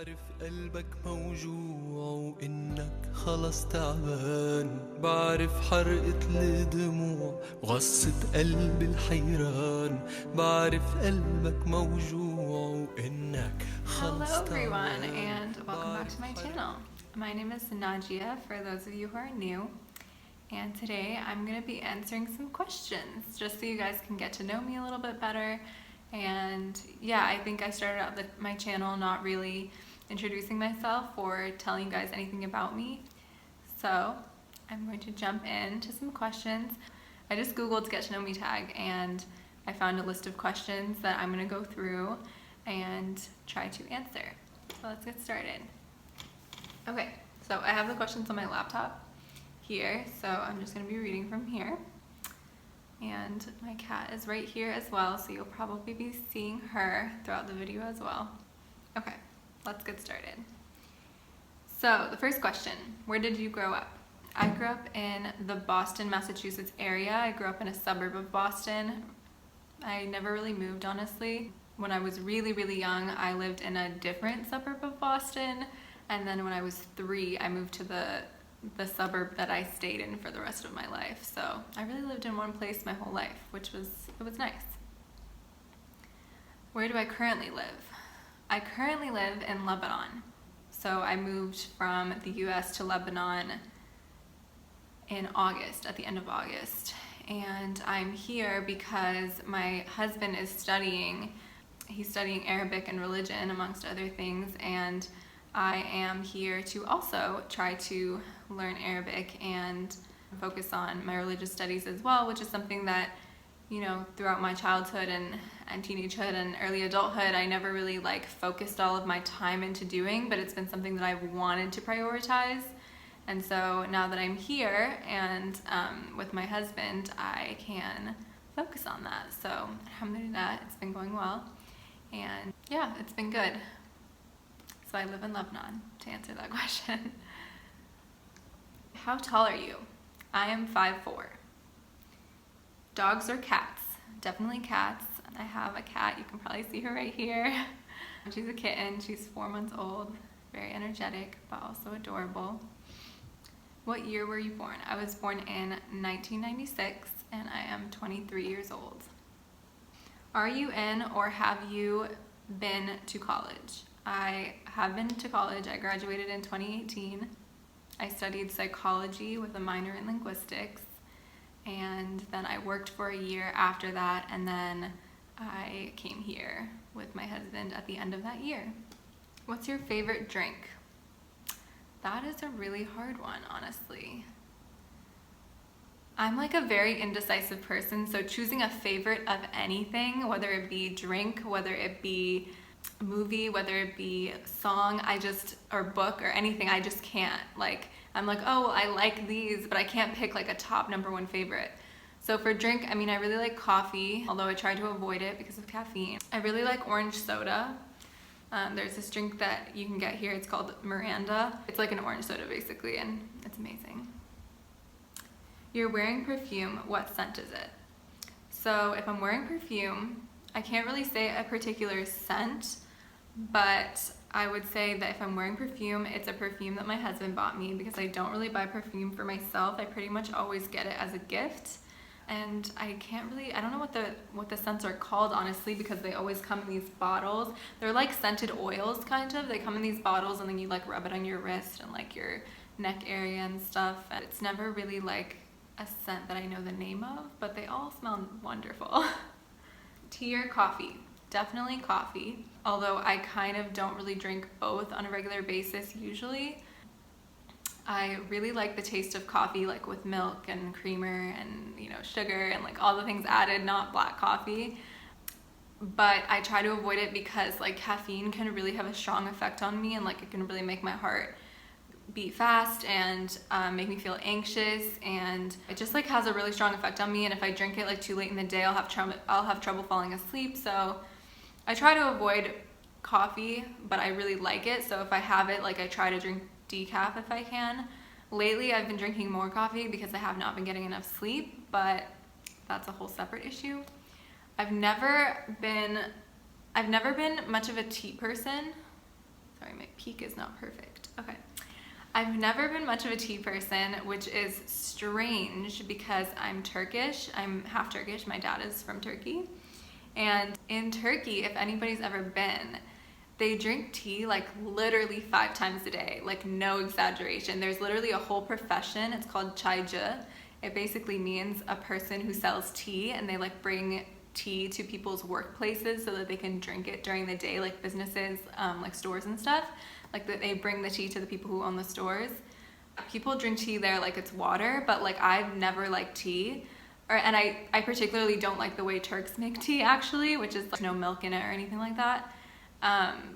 بعرف قلبك موجوع وإنك خلص تعبان، بعرف حرقة الدموع وغصة قلب الحيران، بعرف قلبك موجوع وإنك خلص تعبان. Hello everyone and welcome back to my channel. My name is Najia for those of you who are new, and today I'm going to be answering some questions just so you guys can get to know me a little bit better. And yeah, I think I started out my channel not really introducing myself or telling you guys anything about me. So I'm going to jump into some questions. I just googled get to know me tag and I found a list of questions that I'm going to go through and try to answer. So let's get started. Okay, so I have the questions on my laptop here, so I'm just going to be reading from here. And my cat is right here as well, so you'll probably be seeing her throughout the video as well. Okay, let's get started. So the first question, where did you grow up? I grew up in the Boston, Massachusetts area. I grew up in a suburb of Boston. I never really moved, honestly. When I was really, really young, I lived in a different suburb of Boston. And then when I was 3, I moved to the suburb that I stayed in for the rest of my life. So I really lived in one place my whole life, it was nice. Where do I currently live? I currently live in Lebanon. So I moved from the US to Lebanon in August, at the end of August. And I'm here because my husband is he's studying Arabic and religion amongst other things, and I am here to also try to learn Arabic and focus on my religious studies as well, which is something that, you know, throughout my childhood and teenagehood and early adulthood, I never really focused all of my time into doing, but it's been something that I've wanted to prioritize. And so now that I'm here and with my husband, I can focus on that. So alhamdulillah, it's been going well. And yeah, it's been good. So I live in Lebanon, to answer that question. How tall are you? I am 5'4". Dogs or cats? Definitely cats. I have a cat, you can probably see her right here. She's a kitten, she's 4 months old, very energetic, but also adorable. What year were you born? I was born in 1996 and I am 23 years old. Are you in or have you been to college? I have been to college. I graduated in 2018. I studied psychology with a minor in linguistics, and then I worked for a year after that, and then I came here with my husband at the end of that year. What's your favorite drink? That is a really hard one, honestly. I'm a very indecisive person, so choosing a favorite of anything, whether it be drink, whether it be movie, whether it be song, or book or anything, I just can't. I'm oh, well, I like these, but I can't pick a top #1 favorite. So for drink, I really like coffee, although I try to avoid it because of caffeine. I really like orange soda. There's this drink that you can get here, it's called Miranda. It's like an orange soda basically, and it's amazing. You're wearing perfume, what scent is it? So if I'm wearing perfume, I can't really say a particular scent, but I would say that if I'm wearing perfume, it's a perfume that my husband bought me because I don't really buy perfume for myself. I pretty much always get it as a gift. And I don't know what the scents are called, honestly, because they always come in these bottles. They're like scented oils, kind of. They come in these bottles and then you rub it on your wrist and your neck area and stuff. And it's never really a scent that I know the name of, but they all smell wonderful. Tea or coffee? Definitely coffee, although I kind of don't really drink both on a regular basis usually. I really like the taste of coffee with milk and creamer and sugar and all the things added, not black coffee. But I try to avoid it because caffeine can really have a strong effect on me, and it can really make my heart beat fast and make me feel anxious, and it just has a really strong effect on me. And if I drink it too late in the day, I'll have trouble falling asleep. So I try to avoid coffee, but I really like it. So if I have it, I try to drink decaf if I can. Lately, I've been drinking more coffee because I have not been getting enough sleep, but that's a whole separate issue. I've never been much of a tea person. Sorry, my peak is not perfect. Okay. I've never been much of a tea person, which is strange because I'm Turkish. I'm half Turkish. My dad is from Turkey. And in Turkey, if anybody's ever been, they drink tea like literally 5 times a day, like no exaggeration. There's literally a whole profession. It's called çaycı. It basically means a person who sells tea, and they like bring tea to people's workplaces so that they can drink it during the day, like businesses, like stores and stuff. Like they bring the tea to the people who own the stores. People drink tea there like it's water, but like I've never liked tea. And I particularly don't like the way Turks make tea, actually, which is like no milk in it or anything like that.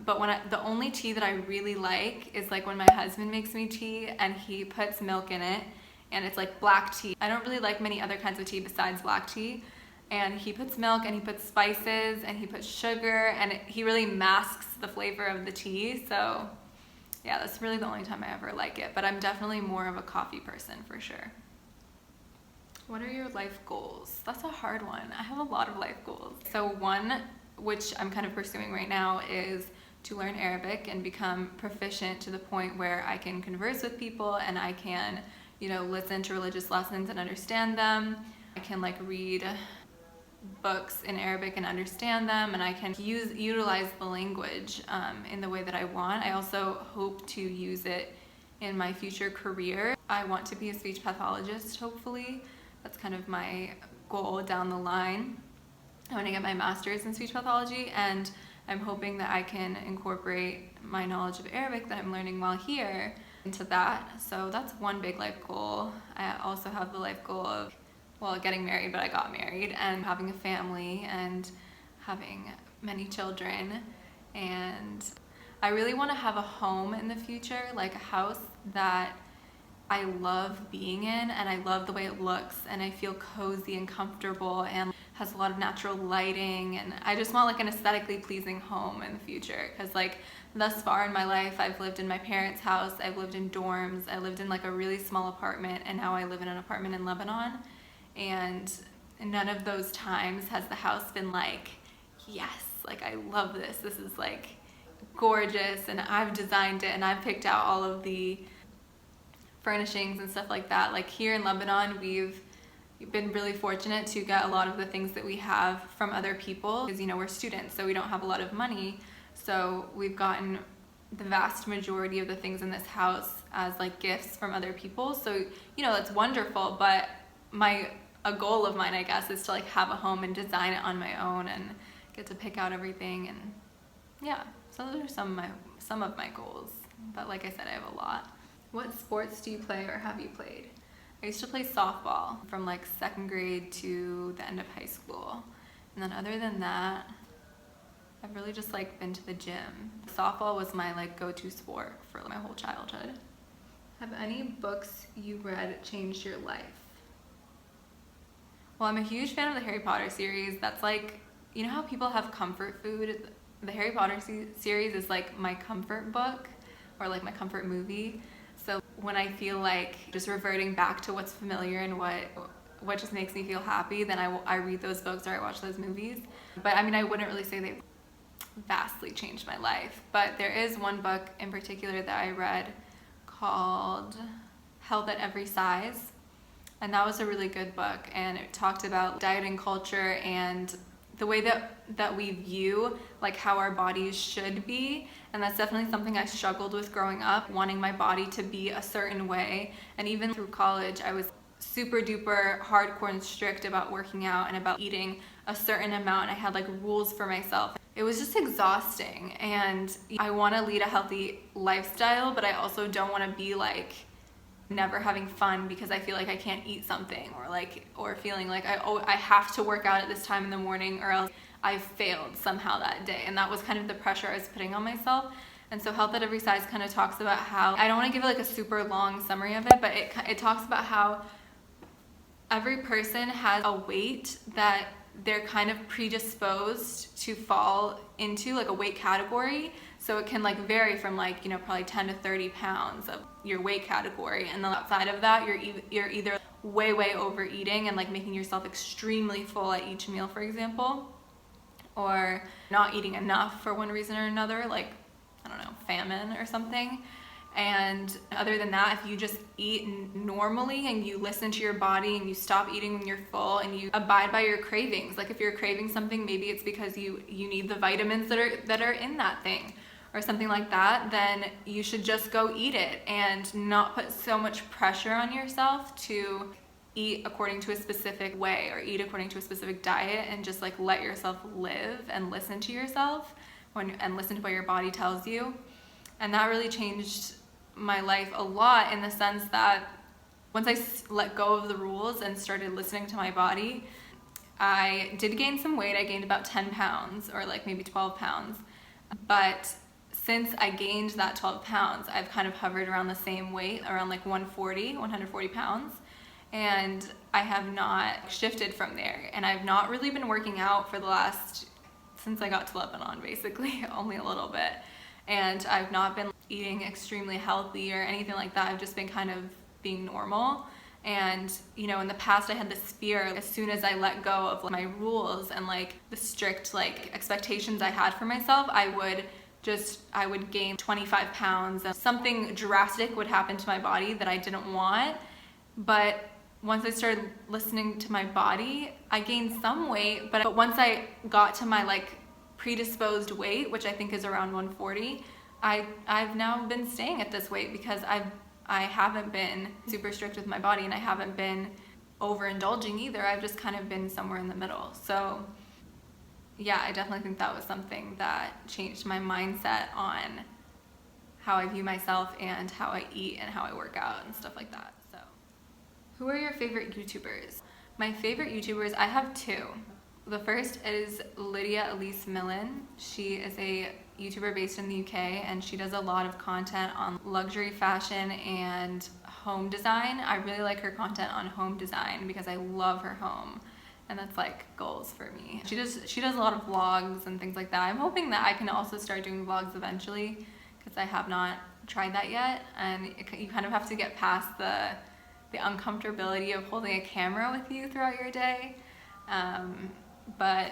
But the only tea that I really like is like when my husband makes me tea and he puts milk in it, and it's like black tea. I don't really like many other kinds of tea besides black tea. And he puts milk and he puts spices and he puts sugar, and he really masks the flavor of the tea. So yeah, that's really the only time I ever like it. But I'm definitely more of a coffee person for sure. What are your life goals? That's a hard one. I have a lot of life goals. So one, which I'm kind of pursuing right now, is to learn Arabic and become proficient to the point where I can converse with people and I can, you know, listen to religious lessons and understand them. I can like read books in Arabic and understand them, and I can utilize the language in the way that I want. I also hope to use it in my future career. I want to be a speech pathologist, hopefully. That's kind of my goal down the line. I want to get my master's in speech pathology, and I'm hoping that I can incorporate my knowledge of Arabic that I'm learning while here into that. So that's one big life goal. I also have the life goal of, well, getting married, but I got married, and having a family and having many children. And I really want to have a home in the future, like a house that I love being in, and I love the way it looks, and I feel cozy and comfortable and has a lot of natural lighting, and I just want like an aesthetically pleasing home in the future. Because like thus far in my life, I've lived in my parents' house, I've lived in dorms, I lived in like a really small apartment, and now I live in an apartment in Lebanon. And none of those times has the house been like, yes, like I love this, this is like gorgeous, and I've designed it and I've picked out all of the furnishings and stuff like that. Like here in Lebanon, we've been really fortunate to get a lot of the things that we have from other people, because you know, we're students, so we don't have a lot of money. So we've gotten the vast majority of the things in this house as like gifts from other people. So you know, that's wonderful, but a goal of mine, I guess, is to like have a home and design it on my own and get to pick out everything. And yeah, so those are some of my goals. But like I said, I have a lot. What sports do you play or have you played? I used to play softball from like 2nd grade to the end of high school. And then other than that, I've really just like been to the gym. Softball was my like go-to sport for my whole childhood. Have any books you read changed your life? Well, I'm a huge fan of the Harry Potter series. That's like, you know how people have comfort food? The Harry Potter series is like my comfort book, or like my comfort movie. So when I feel like just reverting back to what's familiar and what just makes me feel happy, then I read those books or I watch those movies. But I mean, I wouldn't really say they vastly changed my life. But there is one book in particular that I read called Health at Every Size. And that was a really good book, and it talked about dieting culture and the way that we view like how our bodies should be. And that's definitely something I struggled with growing up, wanting my body to be a certain way. And even through college, I was super duper hardcore and strict about working out and about eating a certain amount. I had like rules for myself. It was just exhausting, and I want to lead a healthy lifestyle, but I also don't want to be like never having fun because I feel like I can't eat something, or feeling like I have to work out at this time in the morning or else I failed somehow that day. And that was kind of the pressure I was putting on myself. And so Health at Every Size kind of talks about how, I don't want to give like a super long summary of it, but it talks about how every person has a weight that they're kind of predisposed to fall into, like a weight category. So it can like vary from like, you know, probably 10 to 30 pounds of your weight category. And then outside of that, you're either way overeating and like making yourself extremely full at each meal, for example, or not eating enough for one reason or another, like I don't know, famine or something. And other than that, if you just eat normally and you listen to your body and you stop eating when you're full and you abide by your cravings, like if you're craving something, maybe it's because you need the vitamins that are in that thing or something like that, then you should just go eat it and not put so much pressure on yourself to eat according to a specific way or eat according to a specific diet, and just like let yourself live and listen to yourself and listen to what your body tells you. And that really changed my life a lot, in the sense that once I let go of the rules and started listening to my body, I did gain some weight. I gained about 10 pounds or like maybe 12 pounds. But since I gained that 12 pounds, I've kind of hovered around the same weight, around like 140 pounds. And I have not shifted from there. And I've not really been working out for since I got to Lebanon, basically, only a little bit. And I've not been eating extremely healthy or anything like that. I've just been kind of being normal. And, you know, in the past I had this fear, as soon as I let go of my rules and like the strict like expectations I had for myself, I would gain 25 pounds. And something drastic would happen to my body that I didn't want. But once I started listening to my body, I gained some weight. But once I got to my like predisposed weight, which I think is around 140, I've now been staying at this weight because I haven't been super strict with my body, and I haven't been overindulging either. I've just kind of been somewhere in the middle. So yeah, I definitely think that was something that changed my mindset on how I view myself and how I eat and how I work out and stuff like that. So who are your favorite YouTubers? My favorite YouTubers, I have two. The first is Lydia, Elise, Millen. She is a YouTuber based in the UK, and she does a lot of content on luxury fashion and home design. I really like her content on home design because I love her home, and that's like goals for me. She does a lot of vlogs and things like that. I'm hoping that I can also start doing vlogs eventually, because I have not tried that yet, and you kind of have to get past the uncomfortability of holding a camera with you throughout your day. But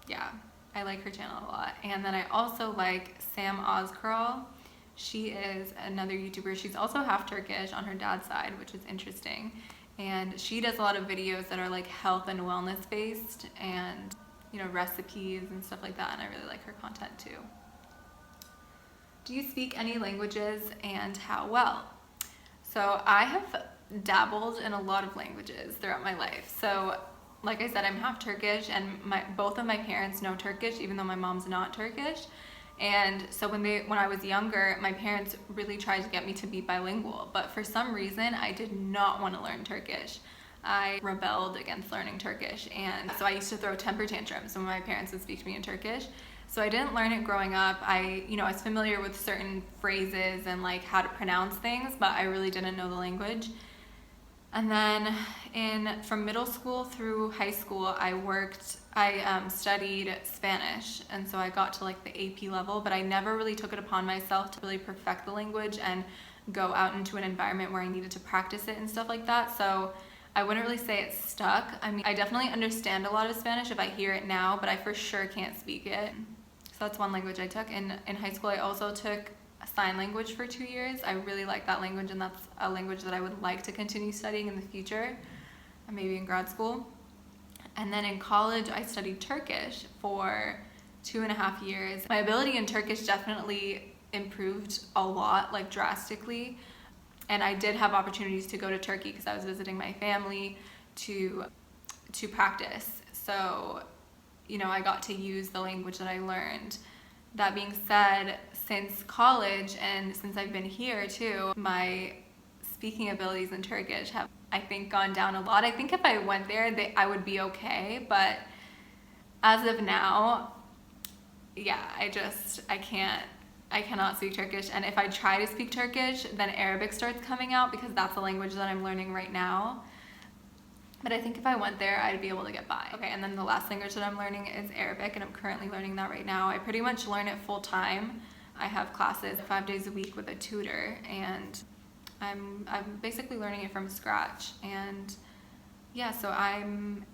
yeah, I like her channel a lot. And then I also like Sam Ozkural. She is another YouTuber. She's also half Turkish on her dad's side, which is interesting. And she does a lot of videos that are like health and wellness based, and you know, recipes and stuff like that. And I really like her content too. Do you speak any languages, and how well? So I have dabbled in a lot of languages throughout my life. So like I said, I'm half Turkish, and both of my parents know Turkish, even though my mom's not Turkish. And so when I was younger, my parents really tried to get me to be bilingual, but for some reason I did not want to learn Turkish. I rebelled against learning Turkish, and so I used to throw temper tantrums when my parents would speak to me in Turkish. So I didn't learn it growing up. I was familiar with certain phrases and like how to pronounce things, but I really didn't know the language. And then from middle school through high school, I studied Spanish, and so I got to like the AP level, but I never really took it upon myself to really perfect the language and go out into an environment where I needed to practice it and stuff like that. So I wouldn't really say it's stuck. I mean, I definitely understand a lot of Spanish if I hear it now, but I for sure can't speak it. So that's one language I took. In high school, I also took sign language for 2 years. I really like that language, and that's a language that I would like to continue studying in the future, maybe in grad school. And then in college, I studied Turkish for 2.5 years. My ability in Turkish definitely improved a lot, like drastically. And I did have opportunities to go to Turkey because I was visiting my family to practice. So, I got to use the language that I learned. That being said, since college and since I've been here too, my speaking abilities in Turkish have, I think, gone down a lot. I think if I went there, I would be okay, but as of now, yeah, I cannot speak Turkish. And if I try to speak Turkish, then Arabic starts coming out because that's the language that I'm learning right now. But I think if I went there, I'd be able to get by. Okay, and then the last language that I'm learning is Arabic, and I'm currently learning that right now. I pretty much learn it full time. I have classes 5 days a week with a tutor, and I'm basically learning it from scratch. And yeah, so I'm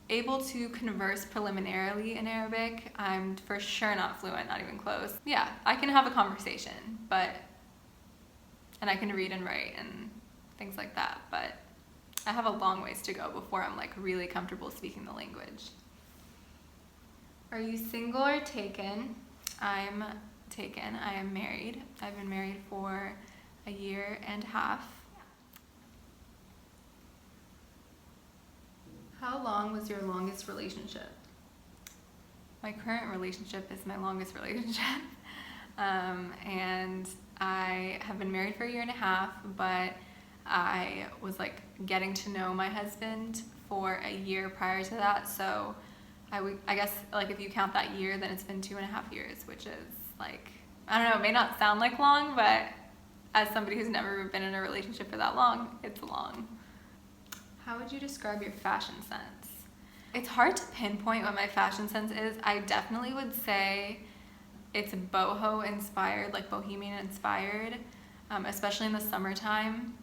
able to converse preliminarily in Arabic. I'm for sure not fluent, not even close. Yeah, I can have a conversation, and I can read and write and things like that, but I have a long ways to go before I'm like really comfortable speaking the language. Are you single or taken? I'm taken. I am married. I've been married for a year and a half. How long was your longest relationship? My current relationship is my longest relationship. And I have been married for a year and a half, but I was like getting to know my husband for a year prior to that. So I guess like if you count that year, then it's been 2.5 years, which is like, I don't know, it may not sound like long, but as somebody who's never been in a relationship for that long, it's long. How would you describe your fashion sense? It's hard to pinpoint what my fashion sense is. I definitely would say it's boho inspired, like bohemian inspired, especially in the summertime.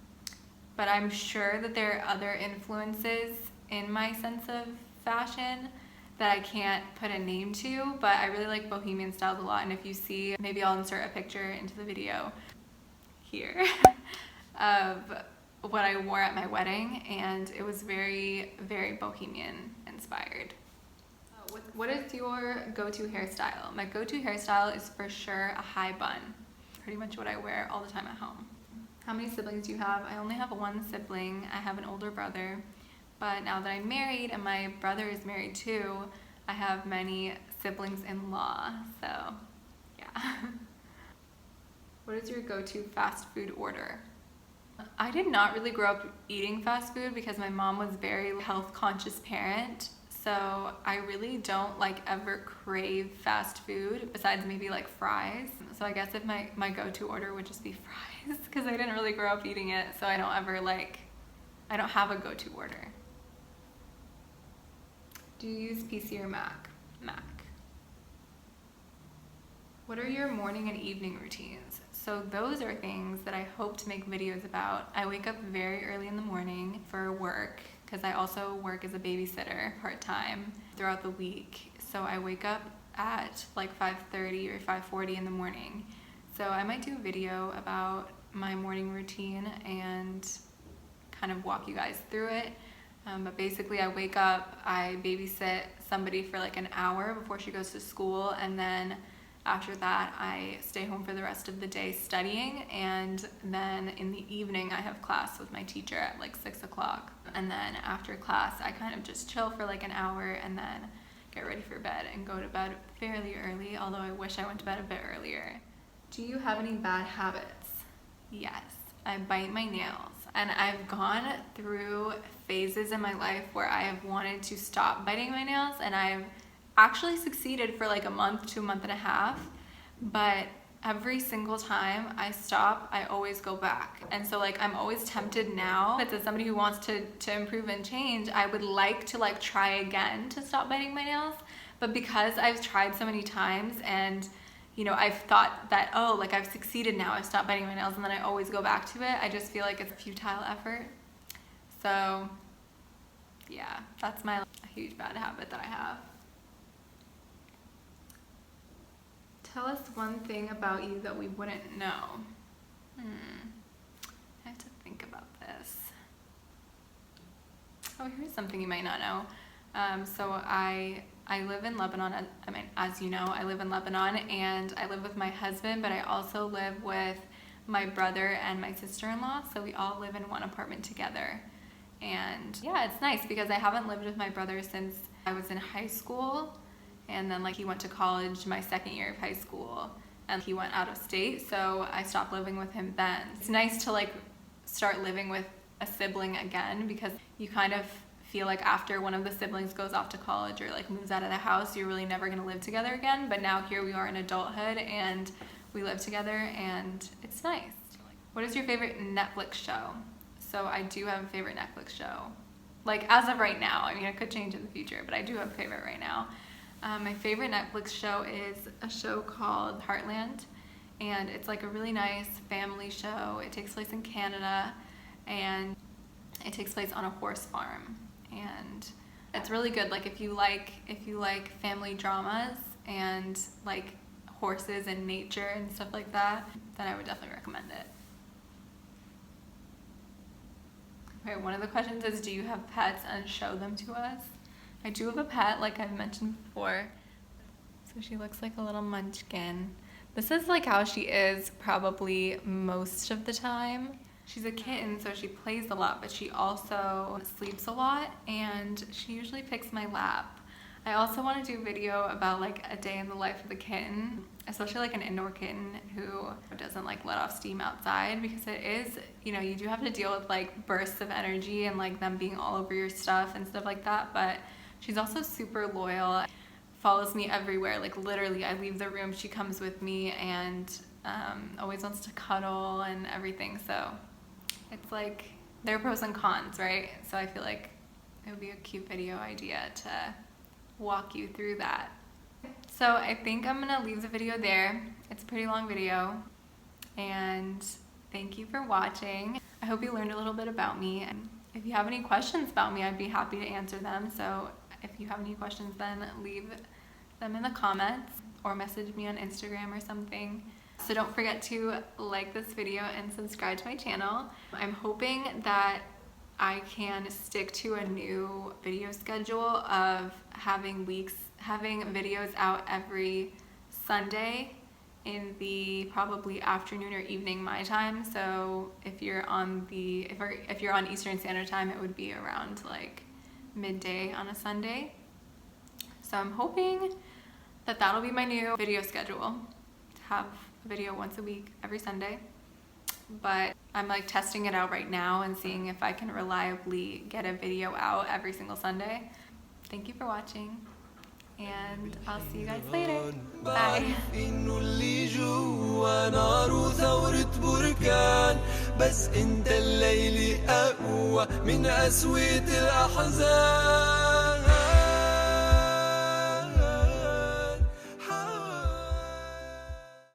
But I'm sure that there are other influences in my sense of fashion that I can't put a name to, but I really like bohemian styles a lot. And if you see, maybe I'll insert a picture into the video here of what I wore at my wedding, and it was very, very bohemian inspired. What is your go-to hairstyle? My go-to hairstyle is for sure a high bun. Pretty much what I wear all the time at home. How many siblings do you have? I only have one sibling. I have an older brother, but now that I'm married and my brother is married too, I have many siblings-in-law, so yeah. What is your go-to fast food order? I did not really grow up eating fast food because my mom was a very health conscious parent. So I really don't like ever crave fast food besides maybe like fries. So I guess if my go-to order would just be fries because I didn't really grow up eating it. So I don't ever I don't have a go-to order. Do you use PC or Mac? Mac. What are your morning and evening routines? So those are things that I hope to make videos about. I wake up very early in the morning for work because I also work as a babysitter part-time throughout the week. So I wake up at like 5:30 or 5:40 in the morning. So I might do a video about my morning routine and kind of walk you guys through it. But basically I wake up, I babysit somebody for like an hour before she goes to school, and then after that, I stay home for the rest of the day studying, and then in the evening I have class with my teacher at like 6 o'clock. And then after class, I kind of just chill for like an hour and then get ready for bed and go to bed fairly early, although I wish I went to bed a bit earlier. Do you have any bad habits? Yes, I bite my nails. And I've gone through phases in my life where I have wanted to stop biting my nails, and I've actually succeeded for like a month to a month and a half, but every single time I stop, I always go back. And so like I'm always tempted now, as somebody who wants to improve and change, I would like to like try again to stop biting my nails. But because I've tried so many times and you know, I've thought that, oh, like I've succeeded now, I've stopped biting my nails, and then I always go back to it, I just feel like it's a futile effort. So yeah, that's a huge bad habit that I have. Tell us one thing about you that we wouldn't know. I have to think about this. Oh, here's something you might not know. So I live in Lebanon. I mean, as you know, I live in Lebanon, and I live with my husband, but I also live with my brother and my sister-in-law. So we all live in one apartment together. And yeah, it's nice because I haven't lived with my brother since I was in high school. And then like he went to college my second year of high school, and he went out of state, so I stopped living with him then. It's nice to like start living with a sibling again, because you kind of feel like after one of the siblings goes off to college or like moves out of the house, you're really never gonna live together again. But now here we are in adulthood and we live together, and it's nice. What is your favorite Netflix show? So I do have a favorite Netflix show. Like as of right now, I mean it could change in the future, but I do have a favorite right now. My favorite Netflix show is a show called Heartland, and it's like a really nice family show. It takes place in Canada, and it takes place on a horse farm, and It's really good. Like if you like family dramas and like horses and nature and stuff like that, then I would definitely recommend it. Okay, one of the questions is, do you have pets, and show them to us. I do have a pet, like I've mentioned before. So she looks like a little munchkin. This is like how she is probably most of the time. She's a kitten, so she plays a lot, but she also sleeps a lot, and she usually picks my lap. I also want to do a video about like a day in the life of the kitten, especially like an indoor kitten who doesn't like let off steam outside, because it is, you know, you do have to deal with like bursts of energy and like them being all over your stuff and stuff like that, but she's also super loyal, follows me everywhere. Like literally I leave the room, she comes with me, and always wants to cuddle and everything. So it's like, there are pros and cons, right? So I feel like it would be a cute video idea to walk you through that. So I think I'm gonna leave the video there. It's a pretty long video, and thank you for watching. I hope you learned a little bit about me, and if you have any questions about me, I'd be happy to answer them. So if you have any questions, then leave them in the comments or message me on Instagram or something. So don't forget to like this video and subscribe to my channel. I'm hoping that I can stick to a new video schedule of having videos out every Sunday in the probably afternoon or evening my time. So if you're on Eastern Standard Time, it would be around like midday on a Sunday. So I'm hoping that that'll be my new video schedule, to have a video once a week every Sunday. But I'm like testing it out right now and seeing if I can reliably get a video out every single Sunday. Thank you for watching, and I'll see you guys later. Bye. إنه اللي جوا نار وثورة بركان، بس انت الليل أقوى من قسوة الأحزان.